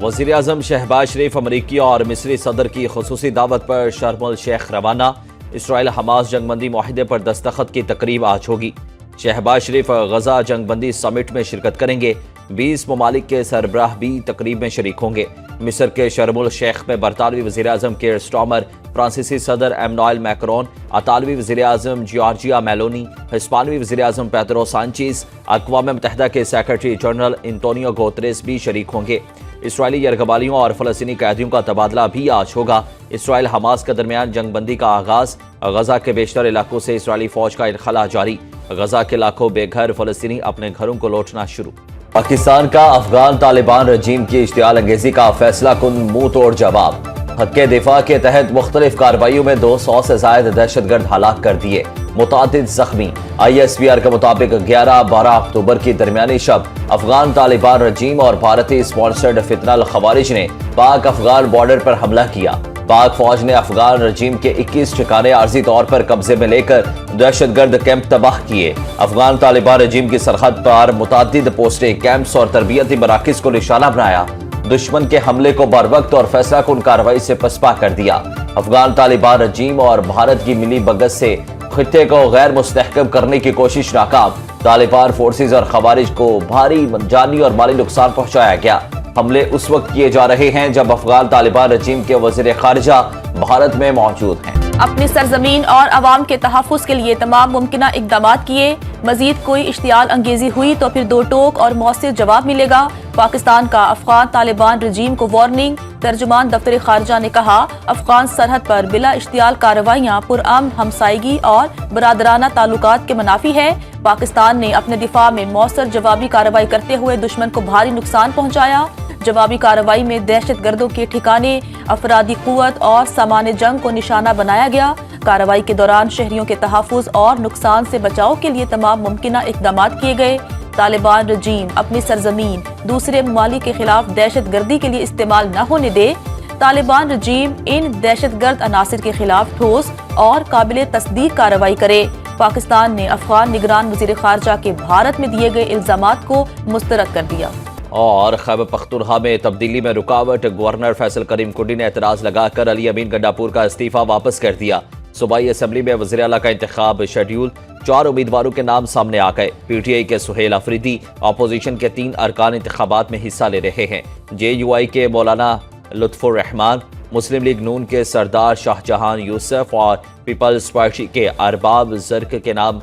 वज़ीर आज़म शहबाज शरीफ अमरीकी और मिस्री सदर की खुसूसी दावत पर शर्म अल शेख रवाना। इसराइल हमास जंगबंदी मुआहिदे पर दस्तखत की तकरीब आज होगी। शहबाज शरीफ गजा जंगबंदी समिट में शिरकत करेंगे। 20 ममालिक के सरबराह भी तकरीब में शरीक होंगे। मिस्र के शर्म अल शेख में बरतानवी वज़ीर आज़म केयर स्टार्मर, फ्रांसीसी सदर एमनुएल मैक्रोन, इतालवी वज़ीर आज़म जॉर्जिया मेलोनी, हिस्पानवी वज़ीर आज़म पेड्रो सांचेज़, अक़वाम मुत्तहिदा के सेक्रेटरी जनरल एंटोनियो गुतेरेस भी शरीक होंगे। इसराइली यरगबालियों और फ़लस्तीनी कैदियों का तबादला भी आज होगा। इसराइल हमास के दरमियान जंगबंदी का आगाज़। गजा के बेशतर इलाकों से इसराइली फ़ौज का इनखला जारी। गजा के लाखों बेघर फ़लस्तीनी अपने घरों को लौटना शुरू। पाकिस्तान का अफगान तालिबान रजीम की इश्तियाल अंगेज़ी का फैसला कुन मुंह तोड़ जवाब। हक़ दिफा के तहत मुख्तलिफ कार्रवाइयों में 200 से ज़ायद दहशतगर्द हलाक कर दिए, मुतादिद ज़ख्मी। ISPR के मुताबिक 11-12 अक्टूबर की दरमियानी शब अफगान तालिबान रजीम और भारतीय स्पॉन्सर्ड फितनल खवारिज ने पाक अफगान बॉर्डर पर हमला किया। पाक फौज ने अफगान रजीम के 21 ठिकाने आर्जी तौर पर कब्जे में लेकर दहशतगर्द कैंप तबाह किए। अफगान तालिबान रजीम की सरहद पर मुतादिद पोस्टें, कैंप्स और तरबियती मराकिज को निशाना बनाया। दुश्मन के हमले को बरवक्त और फैसला कुन कार्रवाई से पसपा कर दिया। अफगान तालिबान रजीम और भारत की मिली भगत से खित्ते को गैर मुस्तहकम करने की कोशिश नाकाम। तालिबान फोर्सेज और खवारिज को भारी जानी और माली नुकसान पहुंचाया गया। हमले उस वक्त किए जा रहे हैं जब अफगान तालिबान रजीम के वज़ीर खारिजा भारत में मौजूद हैं। अपनी सरजमीन और अवाम के तहफ़्फ़ुज़ के लिए तमाम मुमकिना इक़दामात किए। मज़ीद कोई इश्तियाल अंगेज़ी हुई तो फिर दो टोक और मौसर जवाब मिलेगा। पाकिस्तान का अफगान तालिबान रजीम को वार्निंग। तर्जुमान दफ्तर खारजा ने कहा, अफगान सरहद पर बिला इश्तियाल कार्रवाइयाँ पुरअमन हमसायगी और बरादराना ताल्लुकात के मनाफी है। पाकिस्तान ने अपने दिफा में मौसर जवाबी कार्रवाई करते हुए दुश्मन को भारी नुकसान पहुँचाया। जवाबी कार्रवाई में दहशत गर्दों के ठिकाने, अफरादी कुव्वत और सामान जंग को निशाना बनाया गया। कार्रवाई के दौरान शहरियों के तहफ़्फ़ुज़ और नुकसान से बचाव के लिए तमाम मुमकिना इक़दामात किए गए। तालिबान रजीम अपनी सरजमीन दूसरे ममालिक के खिलाफ दहशत गर्दी के लिए इस्तेमाल न होने दे। तालिबान रजीम इन दहशत गर्द अनासिर के खिलाफ ठोस और काबिल तस्दीक कार्रवाई करे। पाकिस्तान ने अफगान निगरान वज़ीर खारजा के भारत में दिए गए इल्ज़ामात को मुस्तरद कर दिया। और खैबर पख्तूनख्वा में तब्दीली में रुकावट। गवर्नर फैसल करीम कुंडी ने एतराज़ लगाकर अली अमीन गंडापुर का इस्तीफा वापस कर दिया। सूबाई असम्बली में वज़ीर आला का इंतखाब शेड्यूल। 4 उम्मीदवारों के नाम सामने आ गए। PTI के सुहेल अफरीदी अपोजिशन के 3 अरकान इंतखाबात में हिस्सा ले रहे हैं। JUI के मौलाना लुत्फुर रहमान, मुस्लिम लीग नून के सरदार शाहजहां यूसुफ और पीपल्स पार्टी के अरबाब ज़र्क के नाम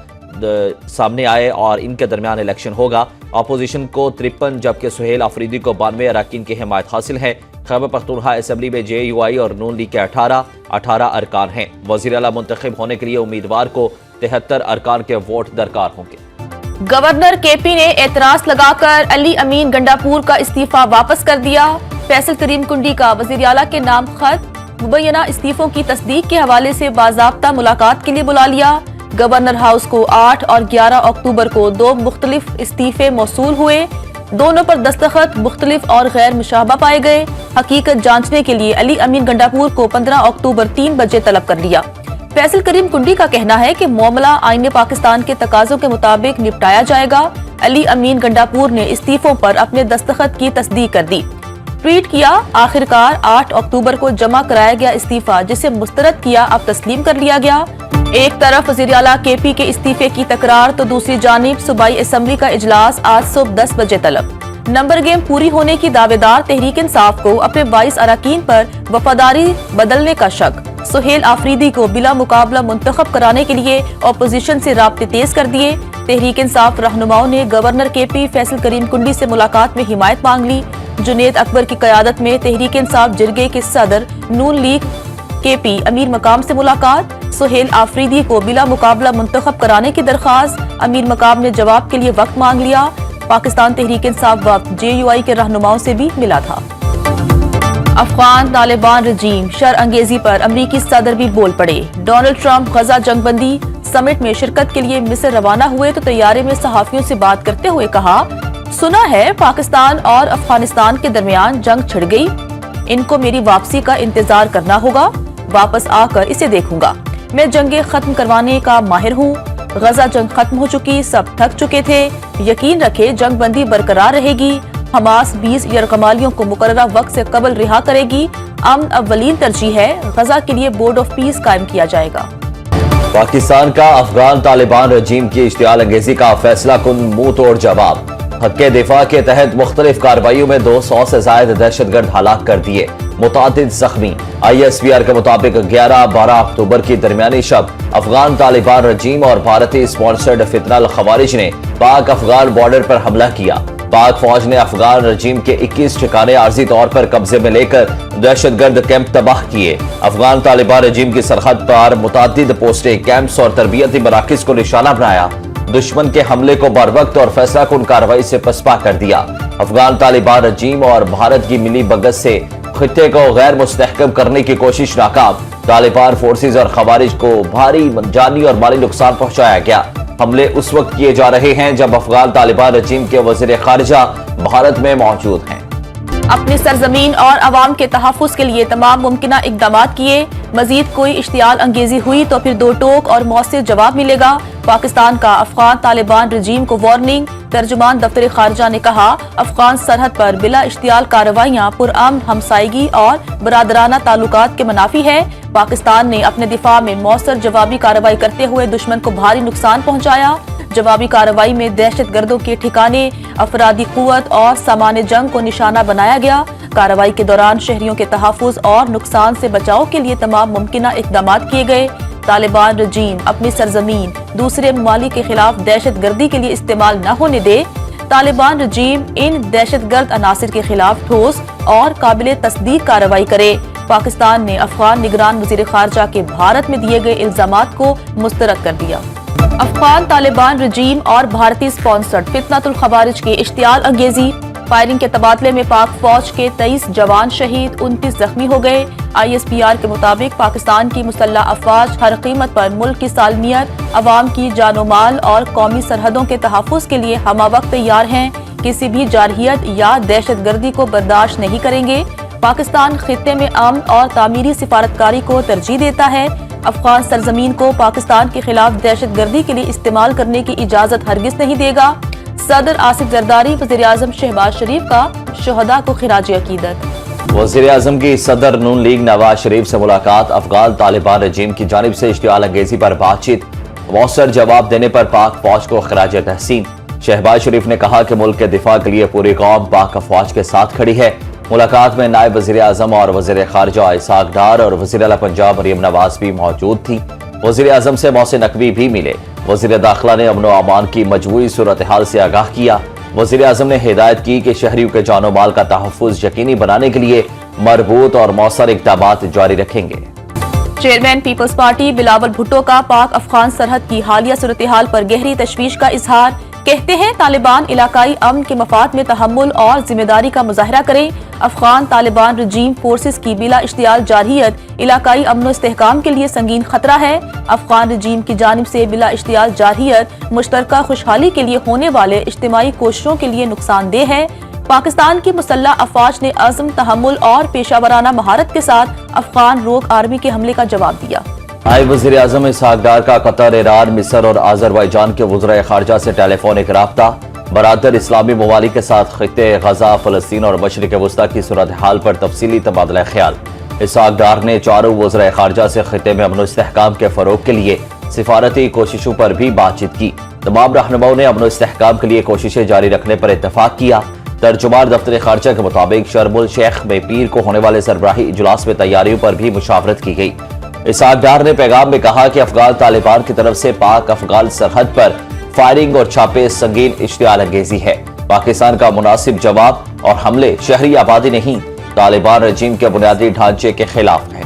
सामने आए और इनके दरमियान इलेक्शन होगा। अपोजिशन को 53 जबकि सुहेल अफरीदी को 92 अरकान की हिमायत हासिल है। खैबर पख्तूनख्वा असम्बली में JUI और नून लीग के 18 अरकान हैं। वज़ीर आला मुंतखब होने के लिए उम्मीदवार को 73 अरकान के वोट दरकार होंगे। गवर्नर KP ने एतराज लगाकर अली अमीन गंडापुर का इस्तीफा वापस कर दिया। फैसल करीम कुंडी का वज़ीर आला के नाम खत मुबैना इस्तीफों की तस्दीक के हवाले से बाज़ाब्ता मुलाकात के लिए बुला लिया। गवर्नर हाउस को 8 और 11 अक्टूबर को 2 मुख्तलिफ इस्तीफे मौसूल हुए। दोनों पर दस्तखत मुख्तलिफ और गैर मुशाबा पाए गए। हकीकत जांचने के लिए अली अमीन गंडापुर को 15 अक्टूबर 3 बजे तलब कर लिया। फैसल करीम कुंडी का कहना है कि मामला आईने पाकिस्तान के तकाज़ों के मुताबिक निपटाया जाएगा। अली अमीन गंडापुर ने इस्तीफों पर अपने दस्तखत की तस्दीक कर दी। ट्वीट किया, आखिरकार 8 अक्टूबर को जमा कराया गया इस्तीफा जिसे मुस्तरद किया अब तस्लीम कर लिया गया। एक तरफ वज़ीर आला KP के इस्तीफे की तकरार तो दूसरी जानिब सूबाई असम्बली का इजलास आज सुबह 10 बजे तलब। नंबर गेम पूरी होने की दावेदार तहरीक इंसाफ को अपने 22 अरकान पर वफादारी बदलने का शक। सुहेल आफरीदी को बिला मुकाबला मुंतखब कराने के लिए अपोजिशन से राब्ते तेज कर दिए। तहरीक इंसाफ रहनुमाओं ने गवर्नर KP फैसल करीम कुंडी से मुलाकात में हिमायत मांग ली। जुनेद अकबर की क़यादत में तहरीक इंसाफ जिरगे के सदर नून लीग KP अमीर मकाम से मुलाकात। सुहेल आफरीदी को बिला मुकाबला मुंतखब कराने की दरख्वास्त। अमीर मकाम ने जवाब के लिए वक्त मांग लिया। पाकिस्तान तहरीक इंसाफ वक्त JUI के रहनुमाओं से भी मिला था। अफगान तालिबान रजीम शर अंगेजी पर अमरीकी सदर भी बोल पड़े। डोनाल्ड ट्रंप गजा जंगबंदी समिट में शिरकत के लिए मिस्र रवाना हुए तो तैयारे में सहाफियों से बात करते हुए कहा, सुना है पाकिस्तान और अफगानिस्तान के दरमियान जंग छिड़ गई। इनको मेरी वापसी का इंतजार करना होगा। वापस आकर इसे देखूंगा। मैं जंगे खत्म करवाने का माहिर हूँ। गजा जंग खत्म हो चुकी, सब थक चुके थे। यकीन रखे जंग बंदी बरकरार रहेगी। حماس 20 یرغمالیوں کو مقررہ وقت سے قبل رہا کرے گی۔ امن اولین ترجیح ہے، غزہ کے لیے بورڈ آف پیس قائم کیا جائے گا۔ پاکستان کا افغان طالبان رجیم کی اشتعال انگیزی کا فیصلہ کن منہ توڑ جواب۔ حق دفاع کے تحت مختلف کارروائیوں میں 200 سے زائد دہشت گرد ہلاک کر دیے، متعدد زخمی۔ ISPR کے مطابق 11-12 اکتوبر کی درمیانی شب افغان طالبان رجیم اور بھارتی اسپانسرڈ فتنہ الخوارج نے پاک افغان بارڈر پر حملہ کیا۔ پاک فوج نے افغان رجیم کے 21 ٹھکانے عارضی طور پر قبضے میں لے کر دہشت گرد کیمپ تباہ کیے۔ افغان طالبان رجیم کی سرحد پر متعدد پوسٹیں، کیمپس اور تربیتی مراکز کو نشانہ بنایا۔ دشمن کے حملے کو بروقت اور فیصلہ کن کارروائی سے پسپا کر دیا۔ افغان طالبان رجیم اور بھارت کی ملی بھگت سے خطے کو غیر مستحکم کرنے کی کوشش ناکام۔ طالبان فورسز اور خوارج کو بھاری جانی اور مالی نقصان پہنچایا گیا۔ حملے اس وقت کیے جا رہے ہیں جب افغان طالبان رجیم کے وزیر خارجہ بھارت میں موجود ہیں۔ اپنی سرزمین اور عوام کے تحفظ کے لیے تمام ممکنہ اقدامات کیے، مزید کوئی اشتعال انگیزی ہوئی تو پھر دو ٹوک اور مؤثر جواب ملے گا۔ پاکستان کا افغان طالبان رجیم کو وارننگ۔ ترجمان دفتر خارجہ نے کہا، افغان سرحد پر بلا اشتعال کارروائیاں پرامن ہمسائیگی اور برادرانہ تعلقات کے منافی ہے۔ پاکستان نے اپنے دفاع میں مؤثر جوابی کارروائی کرتے ہوئے دشمن کو بھاری نقصان پہنچایا۔ جوابی کارروائی میں دہشت گردوں کے ٹھکانے، افرادی قوت اور سامان جنگ کو نشانہ بنایا گیا۔ کارروائی کے دوران شہریوں کے تحفظ اور نقصان سے بچاؤ کے لیے تمام ممکنہ اقدامات کیے گئے۔ طالبان رجیم اپنی سرزمین دوسرے ممالک کے خلاف دہشت گردی کے لیے استعمال نہ ہونے دے۔ طالبان رجیم ان دہشت گرد عناصر کے خلاف ٹھوس اور قابل تصدیق کارروائی کرے۔ پاکستان نے افغان نگران وزیر خارجہ کے بھارت میں دیے گئے الزامات کو مسترد کر دیا۔ افغان طالبان رجیم اور بھارتی اسپانسرڈ فتنہ الخوارج کی اشتعال انگیزی۔ فائرنگ کے تبادلے میں پاک فوج کے 23 جوان شہید، 29 زخمی ہو گئے۔ ISPR کے مطابق پاکستان کی مسلح افواج ہر قیمت پر ملک کی سالمیت، عوام کی جان و مال اور قومی سرحدوں کے تحفظ کے لیے ہمہ وقت تیار ہیں، کسی بھی جارحیت یا دہشت گردی کو برداشت نہیں کریں گے۔ پاکستان خطے میں امن اور تعمیری سفارتکاری کو ترجیح دیتا ہے۔ افغان سرزمین کو پاکستان کے خلاف دہشت گردی کے لیے استعمال کرنے کی اجازت ہرگز نہیں دے گا۔ صدر آصف زرداری وزیر اعظم شہباز شریف کا شہداء کو خراج عقیدت۔ وزیر اعظم کی صدر نون لیگ نواز شریف سے ملاقات۔ افغان طالبان رجیم کی جانب سے اشتعال انگیزی پر بات چیت، مؤثر جواب دینے پر پاک فوج کو خراج تحسین۔ شہباز شریف نے کہا کہ ملک کے دفاع کے لیے پوری قوم پاک افواج کے ساتھ کھڑی ہے۔ ملاقات میں نائب وزیر اعظم اور وزیر خارجہ اسحاق ڈار اور وزیر اعلیٰ پنجاب مریم نواز بھی موجود تھی۔ وزیر اعظم سے محسن نقوی بھی ملے۔ وزیر داخلہ نے امن و امان کی مجموعی صورتحال سے آگاہ کیا۔ وزیر اعظم نے ہدایت کی کہ شہریوں کے جان و مال کا تحفظ یقینی بنانے کے لیے مربوط اور مؤثر اقدامات جاری رکھیں گے۔ Chairman Peoples Party Bilawal Bhutto کا پاک افغان سرحد کی حالیہ صورتحال پر گہری تشویش کا اظہار۔ کہتے ہیں طالبان علاقائی امن کے مفاد میں تحمل اور ذمہ داری کا مظاہرہ کریں۔ افغان طالبان رجیم فورسز کی بلا اشتعال جارحیت علاقائی امن و استحکام کے لیے سنگین خطرہ ہے۔ افغان رجیم کی جانب سے بلا اشتعال جارحیت مشترکہ خوشحالی کے لیے ہونے والے اجتماعی کوششوں کے لیے نقصان دہ ہے۔ پاکستان کی مسلح افواج نے عزم، تحمل اور پیشہ ورانہ مہارت کے ساتھ افغان روگ آرمی کے حملے کا جواب دیا۔ نائب وزیر اعظم اسحاق ڈار کا قطر، ایران، مصر اور آذربائیجان کے وزرائے خارجہ سے ٹیلی فونک رابطہ۔ برادر اسلامی ممالک کے ساتھ خطے غزہ، فلسطین اور مشرق وسطیٰ کی صورتحال پر تفصیلی تبادلہ خیال۔ اسحاق ڈار نے چاروں وزرائے خارجہ سے خطے میں امن و استحکام کے فروغ کے لیے سفارتی کوششوں پر بھی بات چیت کی۔ تمام رہنماؤں نے امن و استحکام کے لیے کوششیں جاری رکھنے پر اتفاق کیا۔ ترجمان دفتر خارجہ کے مطابق شرم الشیخ میں پیر کو ہونے والے سربراہی اجلاس میں تیاریوں پر بھی مشاورت کی گئی۔ اسحاق ڈار نے پیغام میں کہا کہ افغان طالبان کی طرف سے پاک افغان سرحد پر فائرنگ اور چھاپے سنگین اشتعال انگیزی ہے۔ پاکستان کا مناسب جواب اور حملے شہری آبادی نہیں، طالبان رجیم کے بنیادی ڈھانچے کے خلاف ہیں۔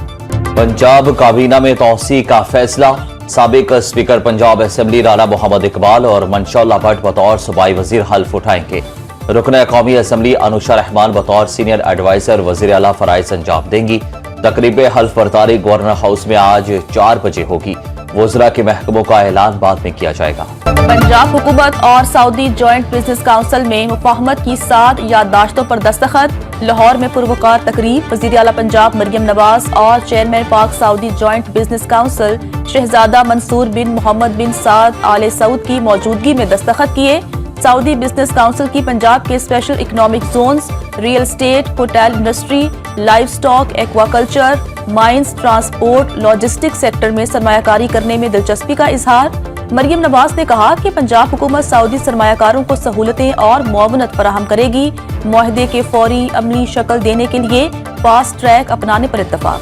پنجاب کابینہ میں توسیع کا فیصلہ۔ سابق اسپیکر پنجاب اسمبلی رانا محمد اقبال اور منشاء اللہ بٹ بطور صوبائی وزیر حلف اٹھائیں گے۔ رکن قومی اسمبلی انوشا رحمان بطور سینئر ایڈوائزر وزیر اعلیٰ فرائض انجام دیں گی۔ تقریب حلف برداری گورنر ہاؤس میں آج 4 بجے ہوگی۔ وزراء کے محکموں کا اعلان بعد میں کیا جائے گا۔ پنجاب حکومت اور سعودی جوائنٹ بزنس کونسل میں مفاہمت کی 7 یادداشتوں پر دستخط۔ لاہور میں پروقار تقریب، وزیر اعلیٰ پنجاب مریم نواز اور چیئرمین پاک سعودی جوائنٹ بزنس کونسل شہزادہ منصور بن محمد بن سعد آل سعود کی موجودگی میں دستخط کیے۔ सऊदी बिजनेस काउंसिल की पंजाब के special economic zones, real estate, hotel industry, live stock, aquaculture, mines, transport, logistics sector में सरमायाकारी करने में दिलचस्पी का इजहार। मरियम नवाज ने कहा कि पंजाब हुकूमत सऊदी सरमायाकारों को सहूलतें और मुआवनत फराहम करेगी। मुआहदे के फौरी अमली शक्ल देने के लिए फास्ट ट्रैक अपनाने पर इत्तफाक।